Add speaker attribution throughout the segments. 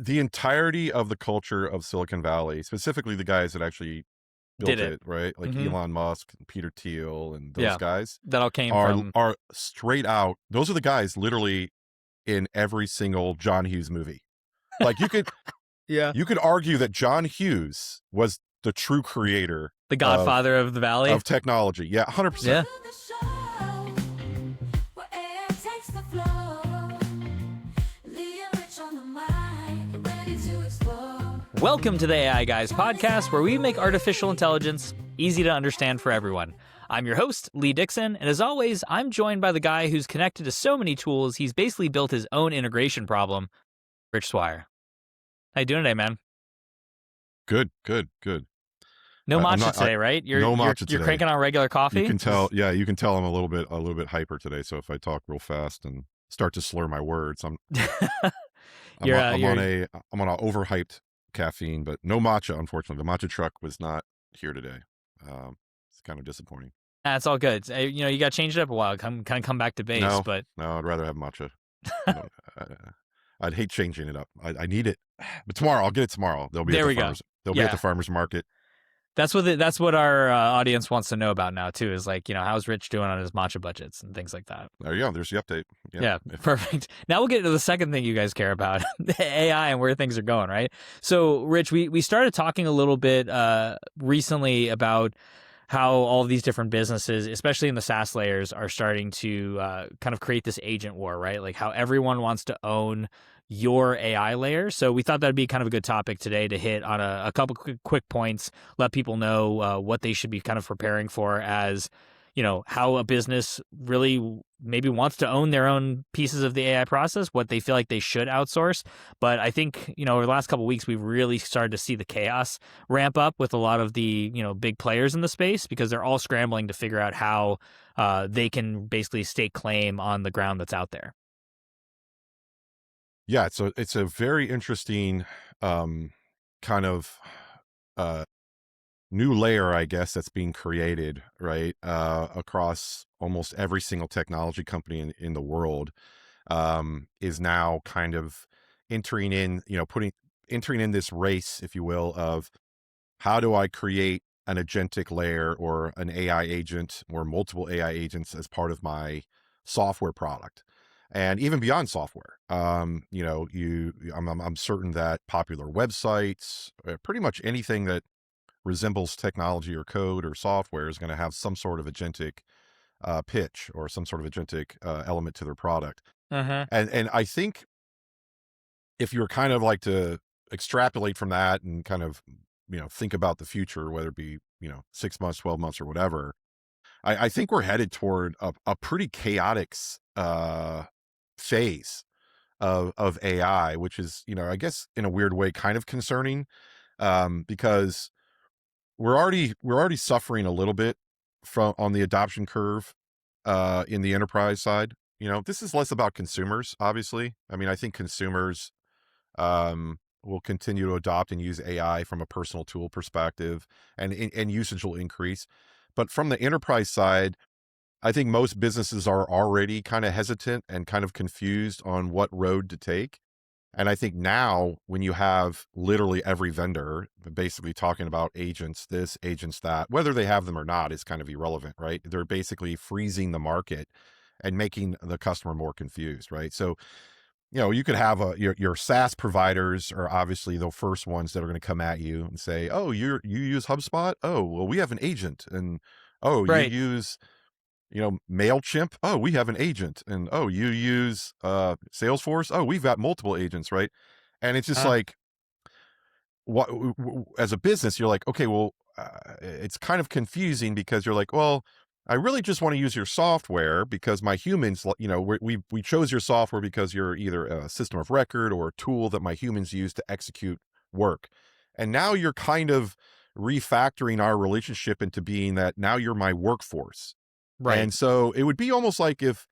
Speaker 1: the entirety of the culture of Silicon Valley, specifically the guys that actually
Speaker 2: Did
Speaker 1: built
Speaker 2: it.
Speaker 1: it, right? Like
Speaker 2: Mhm.
Speaker 1: Elon Musk, and Peter Thiel, and those
Speaker 2: Yeah.
Speaker 1: guys
Speaker 2: That all came
Speaker 1: are
Speaker 2: from.
Speaker 1: are straight out. Those are the guys literally in every single John Hughes movie. Like
Speaker 2: Yeah.
Speaker 1: you could argue that John Hughes was the true creator
Speaker 2: The Godfather of the Valley.
Speaker 1: of technology. Yeah, 100%.
Speaker 2: Yeah. Welcome to the AI Guys podcast, where we make artificial intelligence easy to understand for everyone. I'm your host, Lee Dixon, and as always, I'm joined by the guy who's connected to so many tools, he's basically built his own integration problem, Rich Swire. How you doing today, man?
Speaker 1: Good.
Speaker 2: No
Speaker 1: I'm
Speaker 2: matcha
Speaker 1: not
Speaker 2: today, right?
Speaker 1: no matcha
Speaker 2: You're
Speaker 1: today.
Speaker 2: cranking on regular coffee?
Speaker 1: You can tell. Yeah, you can tell I'm a little bit hyper today. So if I talk real fast and start to slur my words, I'm on a overhyped caffeine, but no matcha. Unfortunately, the matcha truck was not here today. It's kind of disappointing.
Speaker 2: That's all good. You got to change it up a while. Come back to base.
Speaker 1: No,
Speaker 2: But
Speaker 1: I'd rather have matcha. I'd hate changing it up. I need it, but tomorrow I'll get it tomorrow. They'll be
Speaker 2: There
Speaker 1: at
Speaker 2: we
Speaker 1: the
Speaker 2: go.
Speaker 1: farmers. They'll be at the farmers market.
Speaker 2: That's what our audience wants to know about now too. Is like, how's Rich doing on his matcha budgets and things like that.
Speaker 1: There you go. There's the update.
Speaker 2: Yeah, perfect. Now we'll get to the second thing you guys care about, the AI and where things are going, right? So, Rich, we started talking a little bit recently about how all of these different businesses, especially in the SaaS layers, are starting to kind of create this agent war, right? Like how everyone wants to own your AI layer. So we thought that'd be kind of a good topic today to hit on a couple quick points, let people know what they should be kind of preparing for as, how a business really maybe wants to own their own pieces of the AI process, what they feel like they should outsource. But I think, over the last couple of weeks, we've really started to see the chaos ramp up with a lot of the, big players in the space, because they're all scrambling to figure out how they can basically stake claim on the ground that's out there.
Speaker 1: Yeah, so it's a very interesting kind of new layer, I guess, that's being created, right, across almost every single technology company in the world, is now kind of entering in, entering in this race, if you will, of how do I create an agentic layer or an AI agent or multiple AI agents as part of my software product. And even beyond software, I'm certain that popular websites, pretty much anything that resembles technology or code or software is going to have some sort of agentic pitch or some sort of agentic element to their product. And I think if you're kind of like to extrapolate from that and kind of, think about the future, whether it be, 6 months, 12 months or whatever, I think we're headed toward a pretty chaotic phase of AI, which is, I guess in a weird way, kind of concerning, because we're already suffering a little bit from on the adoption curve in the enterprise side. This is less about consumers, obviously. I mean, I think consumers will continue to adopt and use AI from a personal tool perspective, and usage will increase. But from the enterprise side, I think most businesses are already kind of hesitant and kind of confused on what road to take. And I think now, when you have literally every vendor basically talking about agents this, agents that, whether they have them or not is kind of irrelevant, right? They're basically freezing the market and making the customer more confused, right? So, you could have your SaaS providers are obviously the first ones that are going to come at you and say, oh, you use HubSpot? Oh, well, we have an agent. And, oh,
Speaker 2: Right.
Speaker 1: you use MailChimp. Oh, we have an agent. And, oh, you use Salesforce. Oh, we've got multiple agents, right? And it's just like, what, as a business, you're like, okay, well, it's kind of confusing because you're like, well, I really just want to use your software because my humans, we chose your software because you're either a system of record or a tool that my humans use to execute work. And now you're kind of refactoring our relationship into being that now you're my workforce.
Speaker 2: Right.
Speaker 1: And so it would be almost like if,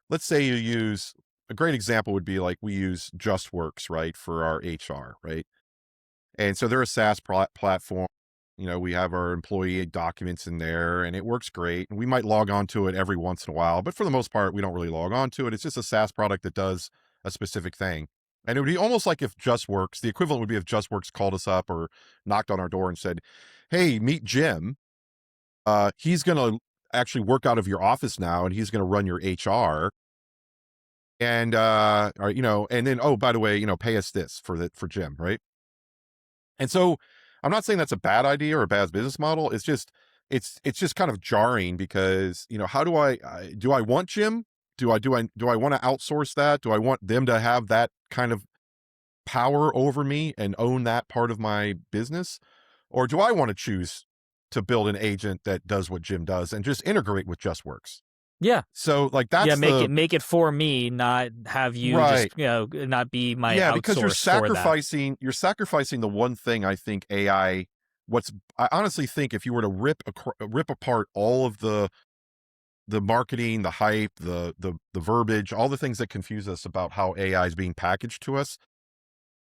Speaker 1: let's say you use, a great example would be like we use JustWorks, right, for our HR, right? And so they're a SaaS platform. We have our employee documents in there and it works great. And we might log on to it every once in a while, but for the most part, we don't really log on to it. It's just a SaaS product that does a specific thing. And it would be almost like if JustWorks, the equivalent would be if JustWorks called us up or knocked on our door and said, "Hey, meet Jim. He's going to actually work out of your office now, and he's going to run your HR. And or, and then, oh, by the way, pay us this for Jim, right?" And so I'm not saying that's a bad idea or a bad business model. It's just kind of jarring because, how do I want Jim? Do I want to outsource that? Do I want them to have that kind of power over me and own that part of my business? Or do I want to choose to build an agent that does what Jim does and just integrate with JustWorks?
Speaker 2: Yeah.
Speaker 1: So like
Speaker 2: Yeah,
Speaker 1: that's the
Speaker 2: make it for me, not have you just,
Speaker 1: right.
Speaker 2: not be my
Speaker 1: Yeah, because
Speaker 2: outsource for that.
Speaker 1: you're sacrificing the one thing I think AI what's I honestly think if you were to rip apart all of the marketing, the hype, the verbiage, all the things that confuse us about how AI is being packaged to us,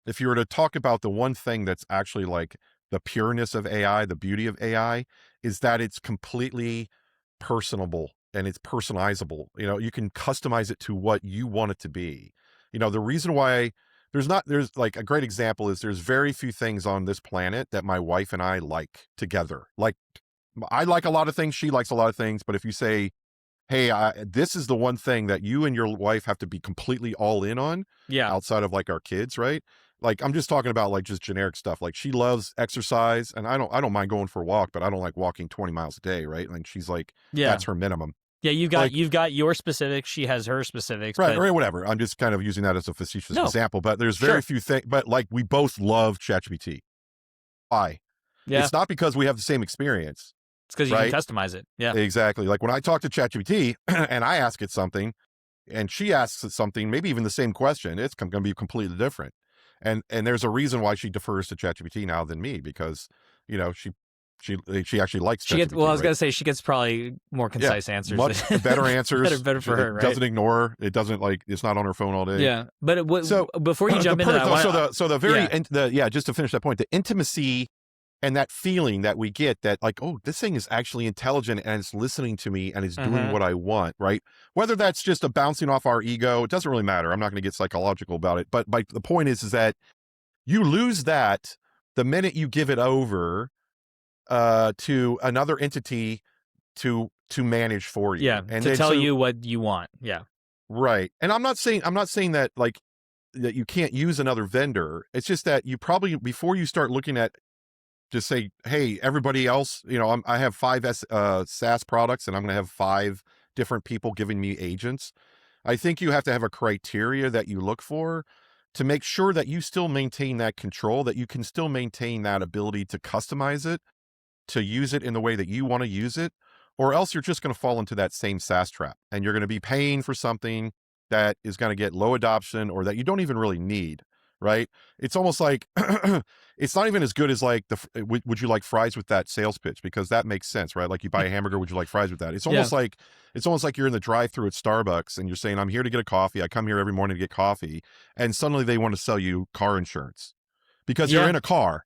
Speaker 1: if you were to talk about the one thing that's actually like the pureness of AI, the beauty of AI, is that it's completely personable and it's personalizable. You can customize it to what you want it to be. The reason why there's like a great example is there's very few things on this planet that my wife and I like together. Like I like a lot of things, she likes a lot of things, but if you say, "Hey, this is the one thing that you and your wife have to be completely all in on,"
Speaker 2: Yeah.
Speaker 1: outside of like our kids, right? Like I'm just talking about like just generic stuff. Like she loves exercise, and I don't mind going for a walk, but I don't like walking 20 miles a day, right? Like she's like
Speaker 2: Yeah.
Speaker 1: that's her minimum.
Speaker 2: Yeah,
Speaker 1: Like
Speaker 2: you've got your specifics, she has her specifics,
Speaker 1: right,
Speaker 2: but
Speaker 1: or whatever. I'm just kind of using that as a facetious
Speaker 2: no.
Speaker 1: example, but there's very
Speaker 2: Sure.
Speaker 1: few things. But like we both love ChatGPT. Why?
Speaker 2: Yeah.
Speaker 1: It's not because we have the same experience,
Speaker 2: It's because you can
Speaker 1: right?
Speaker 2: customize it. Yeah.
Speaker 1: Exactly. Like when I talk to ChatGPT and I ask it something, and she asks it something, maybe even the same question, it's going to be completely different. And there's a reason why she defers to ChatGPT now than me because you know she she actually likes
Speaker 2: She gets well, I
Speaker 1: ChatGPT,
Speaker 2: was
Speaker 1: right?
Speaker 2: gonna say she gets probably more
Speaker 1: Yeah,
Speaker 2: concise answers
Speaker 1: much better answers.
Speaker 2: better for
Speaker 1: It
Speaker 2: her, right?
Speaker 1: doesn't ignore. It doesn't like it's not on her phone all day.
Speaker 2: Yeah. But
Speaker 1: So
Speaker 2: before you
Speaker 1: the
Speaker 2: jump into that, I
Speaker 1: so
Speaker 2: want
Speaker 1: the very
Speaker 2: yeah.
Speaker 1: and the yeah, just to finish that point, the intimacy and that feeling that we get that like, oh, this thing is actually intelligent and it's listening to me and it's doing
Speaker 2: Mhm.
Speaker 1: what I want, right? Whether that's just a bouncing off our ego, it doesn't really matter. I'm not going to get psychological about it, but the point is that you lose that the minute you give it over to another entity to manage for
Speaker 2: Yeah,
Speaker 1: you. And
Speaker 2: to
Speaker 1: then
Speaker 2: tell
Speaker 1: so
Speaker 2: you what you want. Yeah.
Speaker 1: right. And I'm not saying that like that you can't use another vendor. It's just that you probably before you start looking at just say, "Hey, everybody else, I have SaaS products, and I'm going to have 5 different people giving me agents." I think you have to have a criteria that you look for to make sure that you still maintain that control, that you can still maintain that ability to customize it, to use it in the way that you want to use it, or else you're just going to fall into that same SaaS trap, and you're going to be paying for something that is going to get low adoption or that you don't even really need, right? It's almost like it's not even as good as like would you like fries with that sales pitch, because that makes sense, right? Like you buy a hamburger, would you like fries with that?
Speaker 2: Yeah.
Speaker 1: It's almost like you're in the drive-through at Starbucks and you're saying, "I'm here to get a coffee. I come here every morning to get coffee," and suddenly they want to sell you car insurance because you're
Speaker 2: Yeah.
Speaker 1: in a car,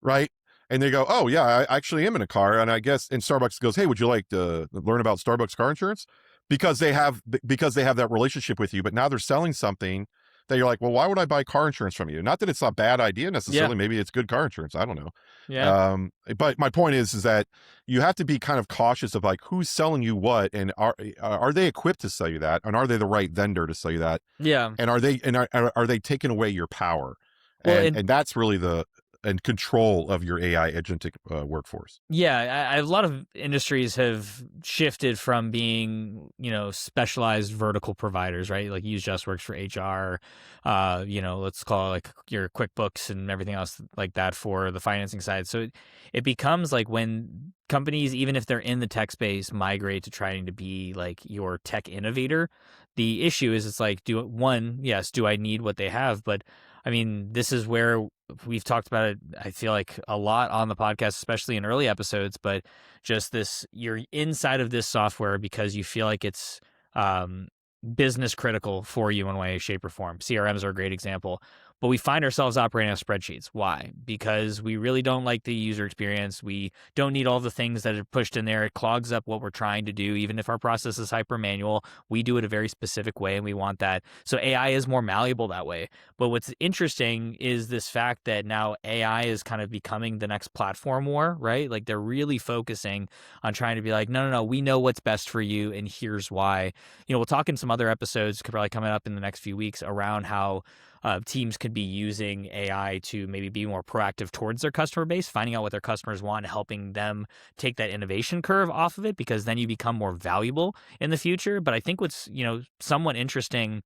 Speaker 1: right? And they go, "Oh yeah, I actually am in a car." And I guess, and Starbucks goes, "Hey, would you like to learn about Starbucks car insurance?" Because they have that relationship with you. But now they're selling something that you're like, "Well, why would I buy car insurance from you?" Not that it's a bad idea
Speaker 2: Yeah.
Speaker 1: necessarily. Maybe it's good car insurance. I don't know.
Speaker 2: Yeah.
Speaker 1: But my point is that you have to be kind of cautious of like who's selling you what, and are they equipped to sell you that, and are they the right vendor to sell you that,
Speaker 2: Yeah.
Speaker 1: and are they taking away your power,
Speaker 2: Well,
Speaker 1: and that's really the and control of your AI agentic workforce.
Speaker 2: yeah, a lot of industries have shifted from being, specialized vertical providers, right? Like use JustWorks for HR, let's call it like your QuickBooks and everything else like that for the financing side. So it becomes like when companies, even if they're in the tech space, migrate to trying to be like your tech innovator, the issue is it's like, yes, do I need what they have? But I mean, this is where we've talked about it, I feel like a lot on the podcast, especially in early episodes, but just this, you're inside of this software because you feel like it's um, business critical for you in one way, shape, or form. CRMs are a great example. but we find ourselves operating on spreadsheets. Why? Because we really don't like the user experience. We don't need all the things that are pushed in there. It clogs up what we're trying to do. Even if our process is hyper manual, we do it a very specific way and we want that. So AI is more malleable that way. But what's interesting is this fact that now AI is kind of becoming the next platform war, right? Like they're really focusing on trying to be like, no, no, no, we know what's best for you and here's why. We'll talk in some other episodes, probably coming up in the next few weeks, around how teams could be using AI to maybe be more proactive towards their customer base, finding out what their customers want, and helping them take that innovation curve off of it, because then you become more valuable in the future. But I think what's, somewhat interesting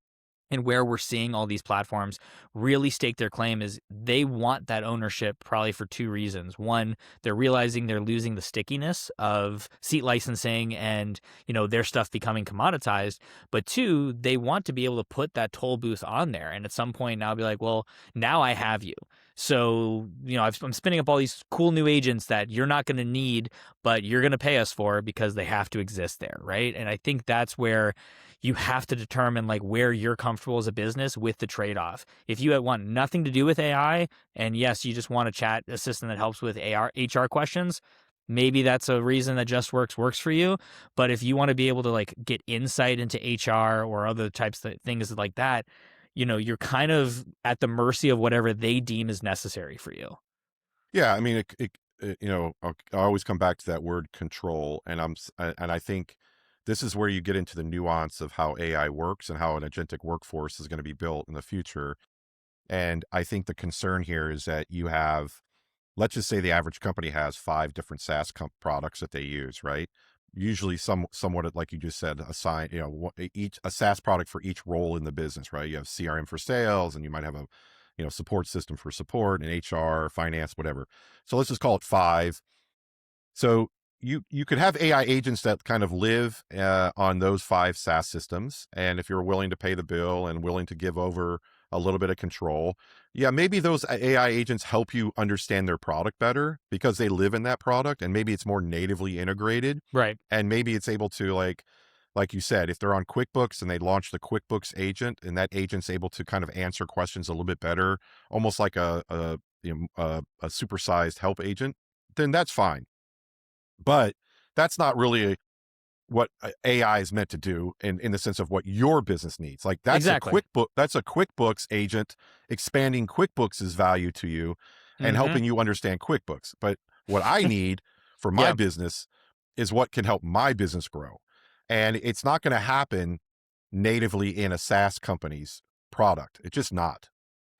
Speaker 2: and where we're seeing all these platforms really stake their claim is they want that ownership, probably for two reasons. One, they're realizing they're losing the stickiness of seat licensing and, their stuff becoming commoditized. But two, they want to be able to put that toll booth on there. And at some point now be like, well, now I have you. So, I'm spinning up all these cool new agents that you're not going to need, but you're going to pay us for because they have to exist there. Right. And I think that's where you have to determine like where you're comfortable as a business with the trade-off. If you want nothing to do with AI, and yes, you just want a chat assistant that helps with HR questions, maybe that's a reason that works for you. But if you want to be able to like get insight into HR or other types of things like that, you're kind of at the mercy of whatever they deem is necessary for you.
Speaker 1: Yeah, I mean, I always come back to that word control, and I think this is where you get into the nuance of how AI works and how an agentic workforce is going to be built in the future. And I think the concern here is that you have, let's just say the average company has five different SaaS products that they use, right? Usually somewhat like you just said, assign, each a SaaS product for each role in the business, right? You have CRM for sales, and you might have a, support system for support, and HR, finance, whatever. So let's just call it five. So you could have AI agents that kind of live on those five SaaS systems, and if you're willing to pay the bill and willing to give over a little bit of control, yeah, maybe those AI agents help you understand their product better because they live in that product, and maybe it's more natively integrated,
Speaker 2: Right.
Speaker 1: and maybe it's able to like you said, if they're on QuickBooks and they launch the QuickBooks agent, and that agent's able to kind of answer questions a little bit better, almost like a supersized help agent, then that's fine. But that's not really what AI is meant to do in the sense of what your business needs. Like
Speaker 2: Exactly.
Speaker 1: that's a QuickBooks agent expanding QuickBooks' value to you and
Speaker 2: Mm-hmm.
Speaker 1: helping you understand QuickBooks. But what I need for my
Speaker 2: Yeah.
Speaker 1: business is what can help my business grow. And it's not going to happen natively in a SaaS company's product. It's just not.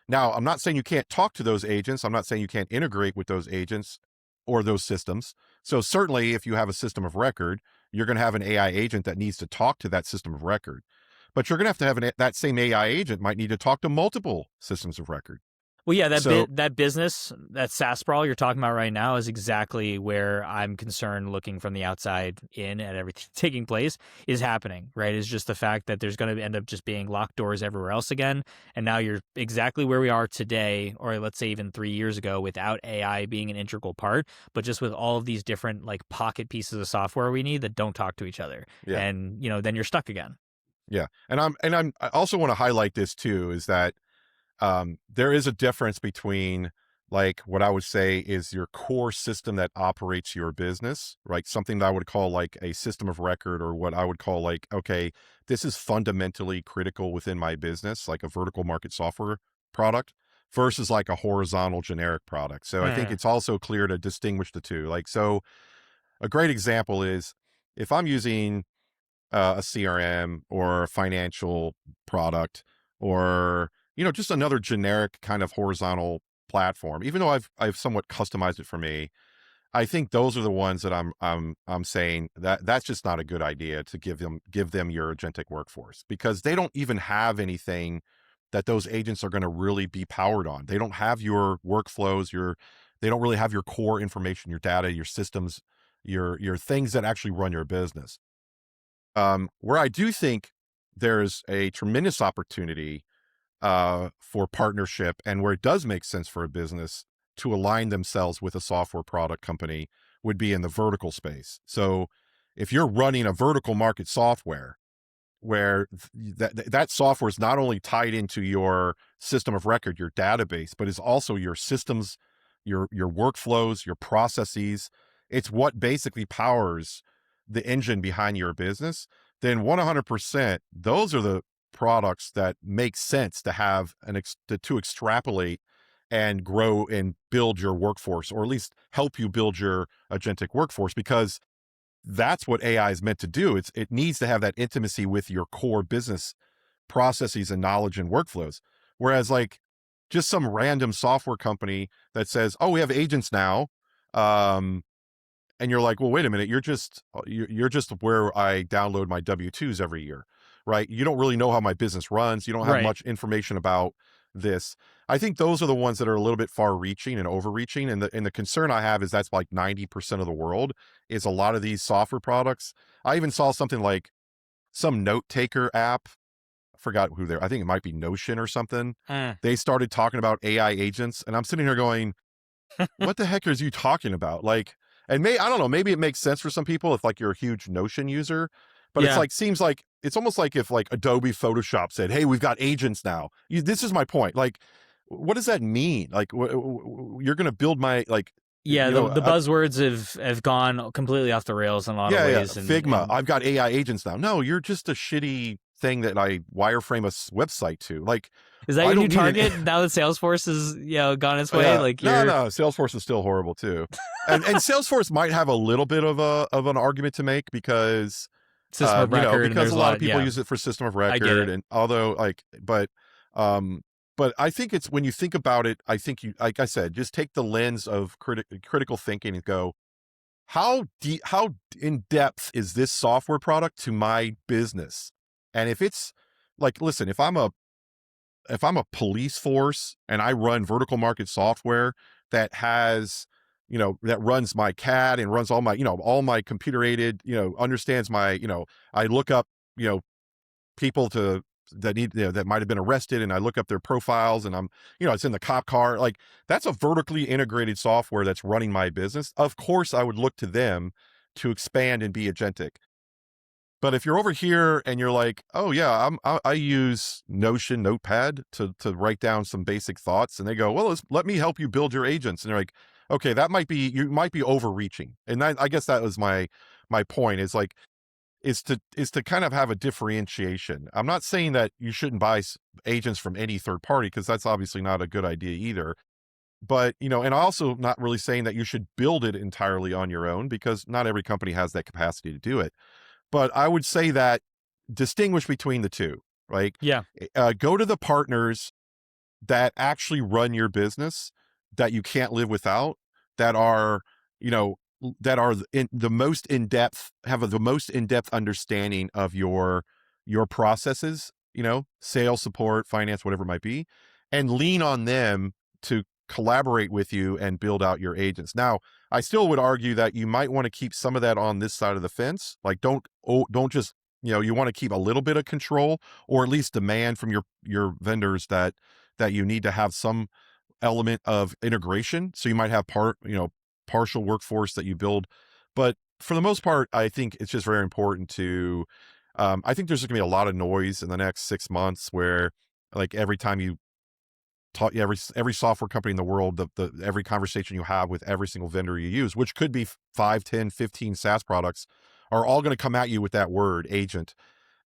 Speaker 1: Now, I'm not saying you can't talk to those agents. I'm not saying you can't integrate with those agents or those systems. So certainly if you have a system of record, you're going to have an AI agent that needs to talk to that system of record. But you're going to have that same AI agent might need to talk to multiple systems of record.
Speaker 2: Well, yeah,
Speaker 1: So
Speaker 2: that business, that SaaS sprawl you're talking about right now is exactly where I'm concerned, looking from the outside in at everything taking place is happening, right? Is just the fact that there's going to end up just being locked doors everywhere else again. And now you're exactly where we are today, or let's say even 3 years ago, without AI being an integral part, but just with all of these different like pocket pieces of software we need that don't talk to each other.
Speaker 1: yeah,
Speaker 2: And, then you're stuck again.
Speaker 1: yeah. I also want to highlight this too, is that there is a difference between like what I would say is your core system that operates your business, right? Something that I would call like a system of record, or what I would call like, okay, this is fundamentally critical within my business, like a vertical market software product versus like a horizontal generic product. So I think
Speaker 2: Mm.
Speaker 1: it's also clear to distinguish the two. Like, so a great example is if I'm using a CRM or a financial product, or just another generic kind of horizontal platform, even though I've somewhat customized it for me, I think those are the ones that I'm saying that that's just not a good idea to give them your agentic workforce, because they don't even have anything that those agents are going to really be powered on. They don't have your workflows, they don't really have your core information, your data, your systems, your things that actually run your business. Where I do think there's a tremendous opportunity for partnership, and where it does make sense for a business to align themselves with a software product company, would be in the vertical space. So if you're running a vertical market software, where that software is not only tied into your system of record, your database, but is also your systems, your workflows, your processes. It's what basically powers the engine behind your business. Then 100%, those are the products that make sense to have to extrapolate and grow and build your workforce, or at least help you build your agentic workforce, because that's what AI is meant to do. It needs to have that intimacy with your core business processes and knowledge and workflows. Whereas like just some random software company that says, "Oh, we have agents now," um, and you're like, "Well, wait a minute, you're just where I download my W-2s every year, right? You don't really know how my business runs. You don't have
Speaker 2: Right.
Speaker 1: much information about this." I think those are the ones that are a little bit far reaching and overreaching. And the concern I have is that's like 90% of the world is a lot of these software products. I even saw something like some note taker app. I forgot who they're, I think it might be Notion or something.
Speaker 2: Mm.
Speaker 1: They started talking about AI agents, and I'm sitting here going, what the heck is you talking about? Like, and I don't know, maybe it makes sense for some people if like you're a huge Notion user, but it's
Speaker 2: Yeah.
Speaker 1: like, seems like it's almost like if like Adobe Photoshop said, "Hey, we've got agents now." This is my point. Like, what does that mean? Like, you're going to build my, like,
Speaker 2: Yeah, the
Speaker 1: I,
Speaker 2: buzzwords have gone completely off the rails in a lot of
Speaker 1: yeah,
Speaker 2: ways,
Speaker 1: Figma.
Speaker 2: and
Speaker 1: I've got AI agents now. No, you're just a shitty thing that I wireframe a website to. Like,
Speaker 2: is that
Speaker 1: I
Speaker 2: your new
Speaker 1: don't need an
Speaker 2: target now that Salesforce has gone its way?
Speaker 1: yeah,
Speaker 2: Like
Speaker 1: no,
Speaker 2: you're
Speaker 1: Salesforce is still horrible too, and Salesforce might have a little bit of an argument to make because,
Speaker 2: system of record, and
Speaker 1: because
Speaker 2: there's
Speaker 1: a
Speaker 2: a
Speaker 1: lot of
Speaker 2: lot.
Speaker 1: people
Speaker 2: Yeah,
Speaker 1: use it for system of
Speaker 2: I get
Speaker 1: record,
Speaker 2: it.
Speaker 1: and although like, um, but I think it's when you think about it, I think you, like I said, just take the lens of critical thinking and go, how in depth is this software product to my business, and if it's like, listen, if I'm a police force and I run vertical market software that has, that runs my CAD and runs all my computer aided, understands my, I look up, you know, people that need, that might have been arrested, and I look up their profiles, and I'm, it's in the cop car. Like, that's a vertically integrated software that's running my business. Of course, I would look to them to expand and be agentic. But if you're over here and you're like, "Oh yeah, I use Notion Notepad to write down some basic thoughts," and they go, "Well, let me help you build your agents," and they're like, "Okay, you might be overreaching." And I guess that was my point, is like, is to kind of have a differentiation. I'm not saying that you shouldn't buy agents from any third party, because that's obviously not a good idea either. But and also not really saying that you should build it entirely on your own, because not every company has that capacity to do it. But I would say that distinguish between the two, right?
Speaker 2: Yeah.
Speaker 1: Go to the partners that actually run your business, that you can't live without, that are, you know, that are the most in depth, have the most in depth understanding of your processes, sales, support, finance, whatever it might be, and lean on them to collaborate with you and build out your agents. Now, I still would argue that you might want to keep some of that on this side of the fence. Like, don't just, you want to keep a little bit of control, or at least demand from your vendors that you need to have some element of integration. So you might have partial workforce that you build, but for the most part, I think it's just very important to. I think there's going to be a lot of noise in the next 6 months, where like every time you talk, every software company in the world, the every conversation you have with every single vendor you use, which could be 5, 10, 15 SaaS products, are all going to come at you with that word agent,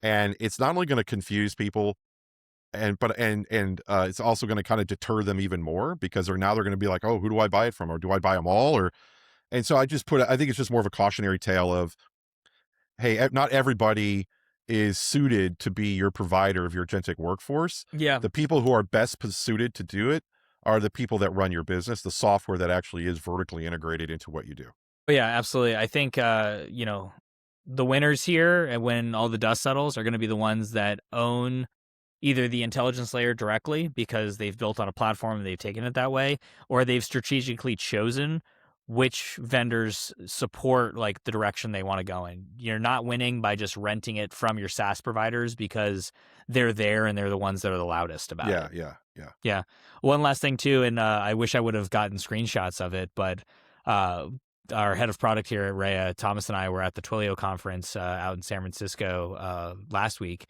Speaker 1: and it's not only going to confuse people, and it's also going to kind of deter them even more, because they're going to be like, "Oh, who do I buy it from, or do I buy them all?" Or and so I think it's just more of a cautionary tale of, hey, not everybody is suited to be your provider of your agentic workforce.
Speaker 2: Yeah.
Speaker 1: The people who are best suited to do it are the people that run your business, the software that actually is vertically integrated into what you do.
Speaker 2: Oh, yeah, absolutely. I think the winners here, and when all the dust settles, are going to be the ones that own either the intelligence layer directly because they've built on a platform and they've taken it that way, or they've strategically chosen which vendors support like the direction they want to go in. You're not winning by just renting it from your SaaS providers because they're there and they're the ones that are the loudest about
Speaker 1: Yeah,
Speaker 2: it.
Speaker 1: yeah, yeah.
Speaker 2: Yeah. One last thing too, and I wish I would have gotten screenshots of it, but uh, our head of product here at Rhea, Thomas, and I were at the Twilio conference out in San Francisco last week,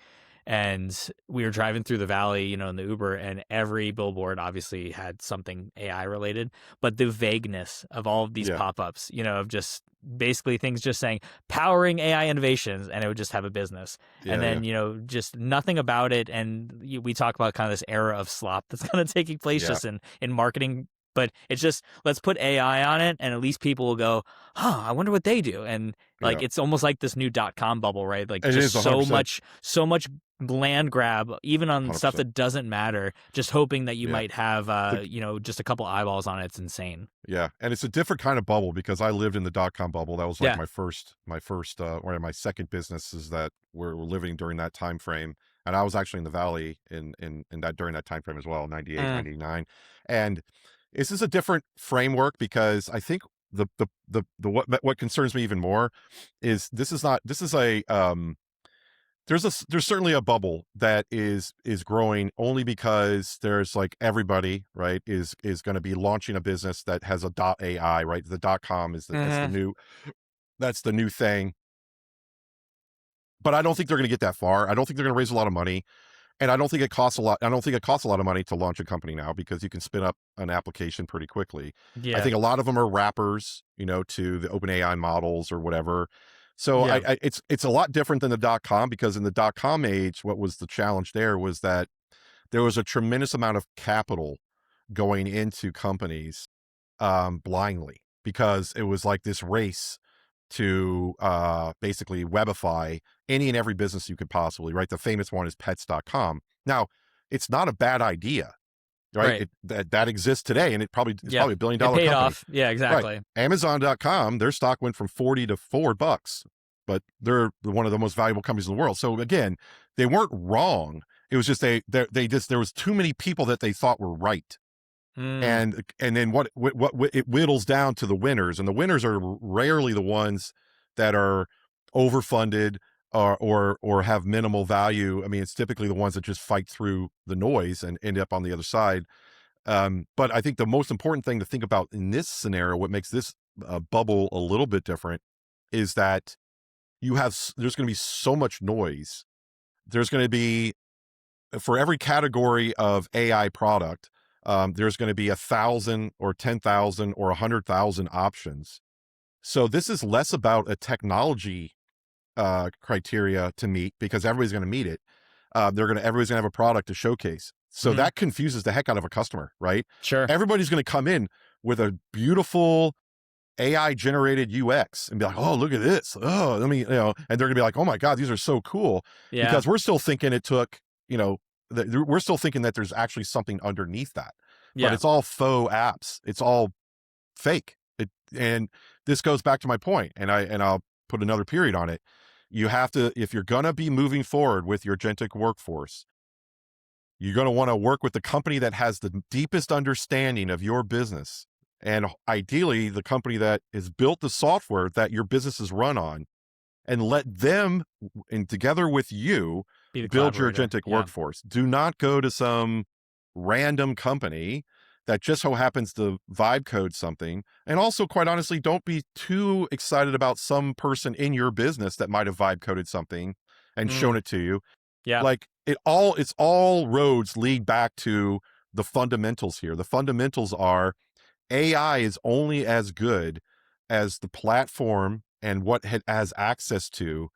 Speaker 2: and we were driving through the valley, in the Uber, and every billboard obviously had something AI related, but the vagueness of all of these
Speaker 1: Yeah.
Speaker 2: pop-ups, of just basically things just saying powering AI innovations, and it would just have a business, and
Speaker 1: Yeah. Yeah.
Speaker 2: then just nothing about it. And we talk about kind of this era of slop that's kind of taking place
Speaker 1: Yeah.
Speaker 2: just in marketing. But it's just, let's put AI on it, and at least people will go, huh, I wonder what they do. And like,
Speaker 1: Yeah.
Speaker 2: it's almost like this new .com bubble, right? Like,
Speaker 1: It
Speaker 2: just
Speaker 1: is 100%.
Speaker 2: so much land grab, even on stuff
Speaker 1: 100%.
Speaker 2: that doesn't matter, just hoping that you
Speaker 1: Yeah.
Speaker 2: might have,
Speaker 1: The,
Speaker 2: just a couple eyeballs on it. It's insane.
Speaker 1: yeah. And it's a different kind of bubble because I lived in the .com bubble. That was like
Speaker 2: Yeah.
Speaker 1: or my second businesses that were living during that time frame. And I was actually in the Valley in that during that time frame as well, 98,
Speaker 2: Mm.
Speaker 1: 99. And this is a different framework because I think what concerns me even more is this is a there's certainly a bubble that is growing only because there's like everybody, right, is going to be launching a business that has a .ai, right? The .com is
Speaker 2: Mm-hmm.
Speaker 1: that's the new thing. But I don't think they're going to get that far. I don't think they're going to raise a lot of money. And I don't think it costs a lot. I don't think it costs a lot of money to launch a company now because you can spin up an application pretty quickly. I
Speaker 2: Yeah.
Speaker 1: think a lot of them are wrappers, to the OpenAI models or whatever. So
Speaker 2: Yeah.
Speaker 1: it's a lot different than the .com because in the .com age, what was the challenge there was that there was a tremendous amount of capital going into companies blindly because it was like this race to basically webify any and every business you could possibly, right? The famous one is pets.com. Now, it's not a bad idea, right?
Speaker 2: Right.
Speaker 1: That exists today, and it's
Speaker 2: Yeah.
Speaker 1: probably a billion
Speaker 2: It
Speaker 1: dollar
Speaker 2: paid
Speaker 1: company.
Speaker 2: off. Yeah,
Speaker 1: Right.
Speaker 2: exactly.
Speaker 1: Amazon.com, their stock went from 40 to $4, but they're one of the most valuable companies in the world. So again, they weren't wrong. It was just they just there was too many people that they thought were right.
Speaker 2: Mm.
Speaker 1: And then what it whittles down to the winners, and the winners are rarely the ones that are overfunded or have minimal value. I mean, it's typically the ones that just fight through the noise and end up on the other side. But I think the most important thing to think about in this scenario, what makes this bubble a little bit different, is that there's going to be so much noise. There's going to be for every category of AI product, there's going to be 1,000 or 10,000 or 100,000 options. So this is less about a technology criteria to meet because everybody's going to meet it. Everybody's going to have a product to showcase. So
Speaker 2: Mm-hmm.
Speaker 1: that confuses the heck out of a customer, right?
Speaker 2: Sure.
Speaker 1: Everybody's going to come in with a beautiful AI generated UX and be like, oh, look at this. Oh, and they're gonna be like, oh my God, these are so cool.
Speaker 2: Yeah.
Speaker 1: Because we're still thinking it took, we're still thinking that there's actually something underneath that, but
Speaker 2: Yeah.
Speaker 1: it's all faux apps. It's all fake. And this goes back to my point, and I'll put another period on it. You have to, if you're gonna be moving forward with your agentic workforce, you're going to want to work with the company that has the deepest understanding of your business. And ideally, the company that has built the software that your business is run on, and let them, and together with you,
Speaker 2: Be the
Speaker 1: build your
Speaker 2: collaborator.
Speaker 1: agentic
Speaker 2: Yeah.
Speaker 1: workforce. Do not go to some random company that just so happens to vibe code something. And also, quite honestly, don't be too excited about some person in your business that might have vibe coded something and shown
Speaker 2: Mm.
Speaker 1: it to you.
Speaker 2: Yeah.
Speaker 1: Like it's all roads lead back to the fundamentals here. The fundamentals are AI is only as good as the platform and what it has access to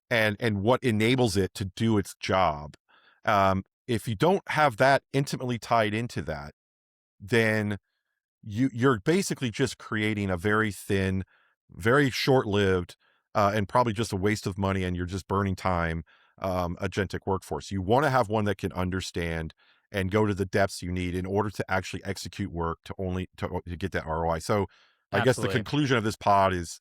Speaker 1: and what enables it to do its job. If you don't have that intimately tied into that, then you're basically just creating a very thin, very short-lived, and probably just a waste of money, and you're just burning time, agentic workforce. You want to have one that can understand and go to the depths you need in order to actually execute work to get that ROI. So I guess the
Speaker 2: Absolutely.
Speaker 1: conclusion of this pod is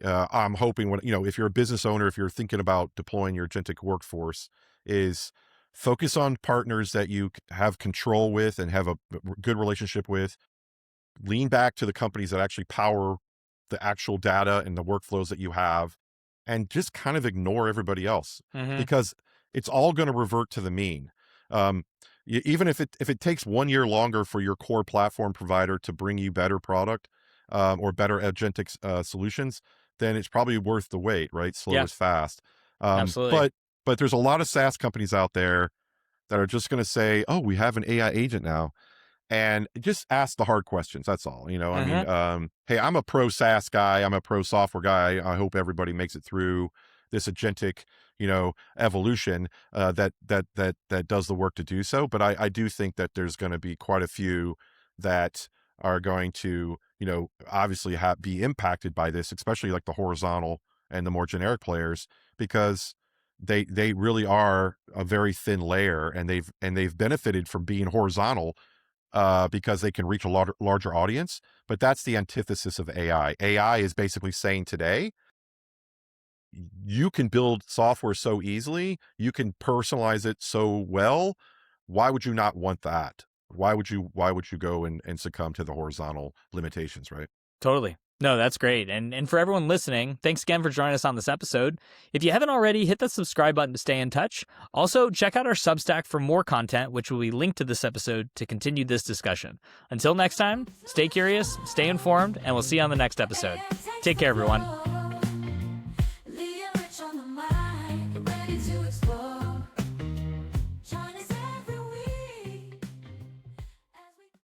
Speaker 1: I'm hoping if you're a business owner, if you're thinking about deploying your agentic workforce, is focus on partners that you have control with and have a good relationship with. Lean back to the companies that actually power the actual data and the workflows that you have, and just kind of ignore everybody else
Speaker 2: Mm-hmm.
Speaker 1: because it's all going to revert to the mean. Um, even if it takes 1 year longer for your core platform provider to bring you better product, or better agentic solutions, then it's probably worth the wait, right? Slow
Speaker 2: Yeah,
Speaker 1: is fast. Um,
Speaker 2: absolutely.
Speaker 1: but but there's a lot of SaaS companies out there that are just going to say, "Oh, we have an AI agent now." And just ask the hard questions. That's all. I mean,
Speaker 2: Uh-huh.
Speaker 1: hey, I'm a pro SaaS guy. I'm a pro software guy. I hope everybody makes it through this agentic, evolution that does the work to do so. But I do think that there's going to be quite a few that are going to, obviously be impacted by this, especially like the horizontal and the more generic players, because they really are a very thin layer, and they've benefited from being horizontal because they can reach a larger audience. But that's the antithesis of AI. AI is basically saying today, you can build software so easily, you can personalize it so well. Why would you not want that? Why would you go and succumb to the horizontal limitations, right?
Speaker 2: Totally. No, that's great. And for everyone listening, thanks again for joining us on this episode. If you haven't already, hit the subscribe button to stay in touch. Also, check out our Substack for more content, which will be linked to this episode to continue this discussion. Until next time, stay curious, stay informed, and we'll see you on the next episode. Take care, everyone.